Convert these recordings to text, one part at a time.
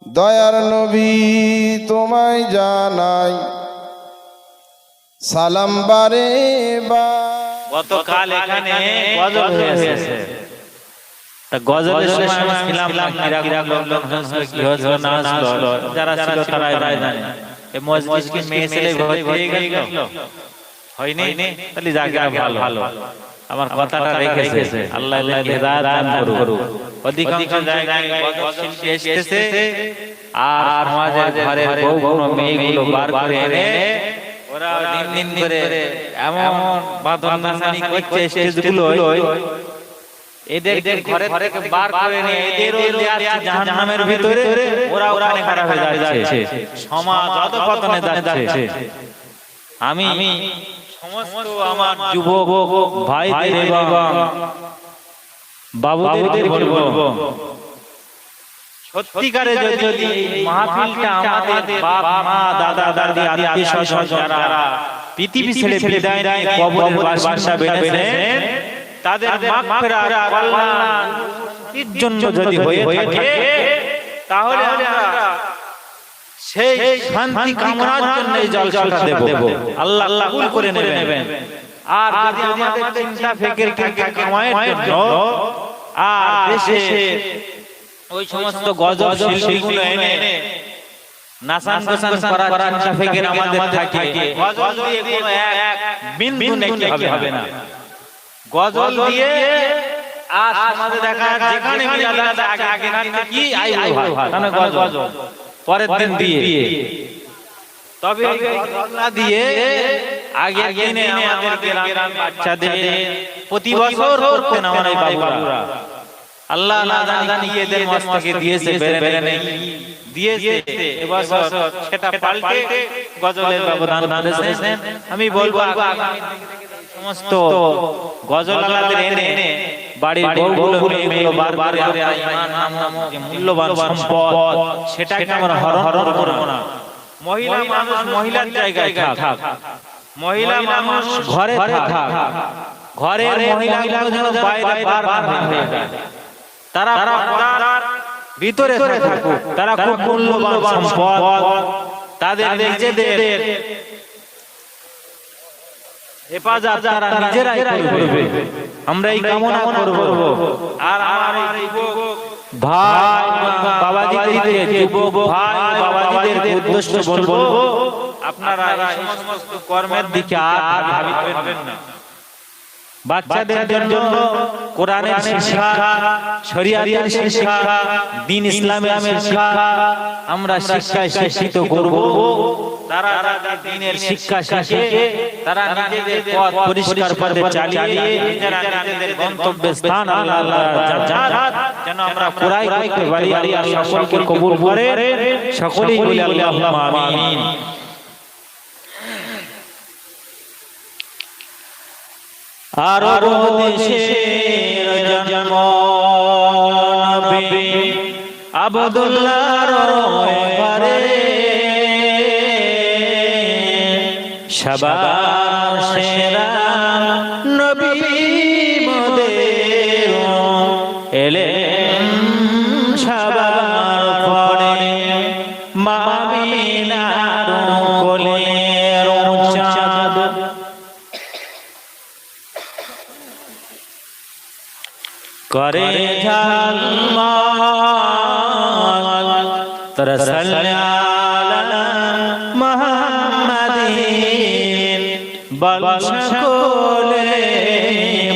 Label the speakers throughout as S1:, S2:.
S1: দয়ার নবী তোমায় জানাই সালাম বারে বা।
S2: গতকাল এখানে গজল হয়েছে, তা গজলের সময় আমি ছিলাম না, কিরকম লোকজন হয়েছে, কি হয়েছে না হয়েছিল, যারা ছিল তারাই জানে। এই মজলিস কি মেয়ে ছেলে ভর্তি হয়ে গেল? হয়নি? তাহলে যাকে ভালো, আমার কথাটা রেখেছে। আল্লাহ হেদায়েত দান করুক। অধিকাংশ জায়গায় গজল শিল্পী এসেছে আর সমাজের ঘরের বউগুলো মেয়েগুলো বার করে এনে ওরা দিন করে এমন বাঁধন নাচানি করছে স্টেজগুলোয়, এদের ঘরে থেকে বার করে নিয়ে এদেরও দেয়া জাহান্নামের ভিতরে, ওরা ওখানে খারাপ হয়ে যাচ্ছে, সমাজ অধঃপতনে যাচ্ছে। আমি সমস্ত আমার যুবক ভাইদের এবং বাবুদের বলবো, সত্যিকারে যদি মাহফিলটা আমাদের বাপ মা দাদা দাদি আত্মীয় স্বজন যারা পৃথিবী ছেড়ে বিদায় নিয়ে কবরের বাসিন্দা বেড়েছেন, তাদের মাগফিরাত কল্যাণের জন্য যদি হয়ে থাকে, তাহলে আমরা সেই শান্তি কামনার জন্য এই জলসাটা দেব। আল্লাহ কবুল করে নেবেন। আর যদি আমাদের চিন্তা ফিকির কামায়ের জন্য আর দেশে ওই সমস্ত গজল শিল্পীগুলো এনে নাচান গান করার চিন্তা ফিকির আমাদের থাকে, গজল দিয়ে কোনো এক বিন্দু নেকি হবে না। গজল দিয়ে আর সমাজে দেখা যেখানে মিলাদ আছে আগে কি আইবো ভাই, মানে গজল পরের দিন দিয়ে, তবে গজল না দিয়ে আগে দিনে আমাদের গ্রাম বাচ্চাদের প্রতি বছর করতেন আমার এই বাবুরা। আল্লাহ না জানি কি এদের মস্তকে দিয়েছে, বেরে নেই দিয়েছে, এবছর সেটা পাল্টে গজলের ব্যবধান করেছেন। আমি বলবো আগামী সমস্ত গজলালাদের এনে বাড়ির বউগুলো মেয়েগুলো বার করে ইমান নামক যে মূল্যবান সম্পদ, সেটাকে আমরা হরণ করব না। মহিলা মানুষ মহিলার জায়গায় থাক, মহিলা মানুষ ঘরে থাক, ঘরের মহিলাগুলো যেন বাইরে বার হয়ে যায়, তারা পর্দার ভিতরে থাকুক, তারা খুব মূল্যবান সম্পদ, তাদের নিজেদের হেফাজত তারা নিজেরাই করবে, আমরা এই কামনা করব। আর আমার এই যুবক ভাই বাবাজিদের, যুবক ভাই বাবাজিদের উদ্দেশ্য বলবো, আপনারা এই সমস্ত কর্মের দিকে আর ভাবিবেন না। বাচ্চাদের জন্য কোরআনের শিক্ষা, শরীয়তের শিক্ষা, দ্বীন ইসলামের শিক্ষা আমরা শিক্ষায় শিক্ষিত করব। তারা দ্বীনের শিক্ষা শিখে তারা নিজেদের পথ পরিষ্কার পথে চালিয়ে নিজেরা নিজেদের গন্তব্যে স্থান আল্লাহ যেন আমরা পুরাই করতে পারি। আল্লাহ সকলকে কবুল করে, সকলেই বলি আল্লাহুম্মা আমিন। আরব দেশের জন্ম নবী আব্দুল্লাহর ঘরে, সবার সেরা নবী মোদের এলেন সবার পরে, মা আমিনার কোলের চাঁদ করে ঝলমল, তরসাল্লি আলা মুহাম্মাদিন, বল সকলে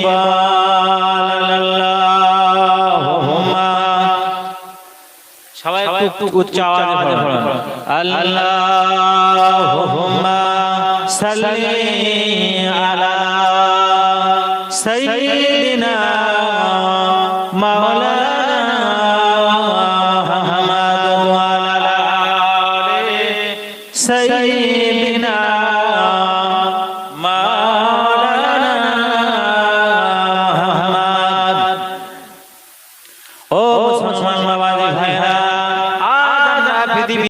S2: বল আল্লাহুম্মা, সবাই একটু উচ্চ আওয়াজে পড়ুন, আল্লাহুম্মা সাল্লি আলা সাইয়্যিদিনা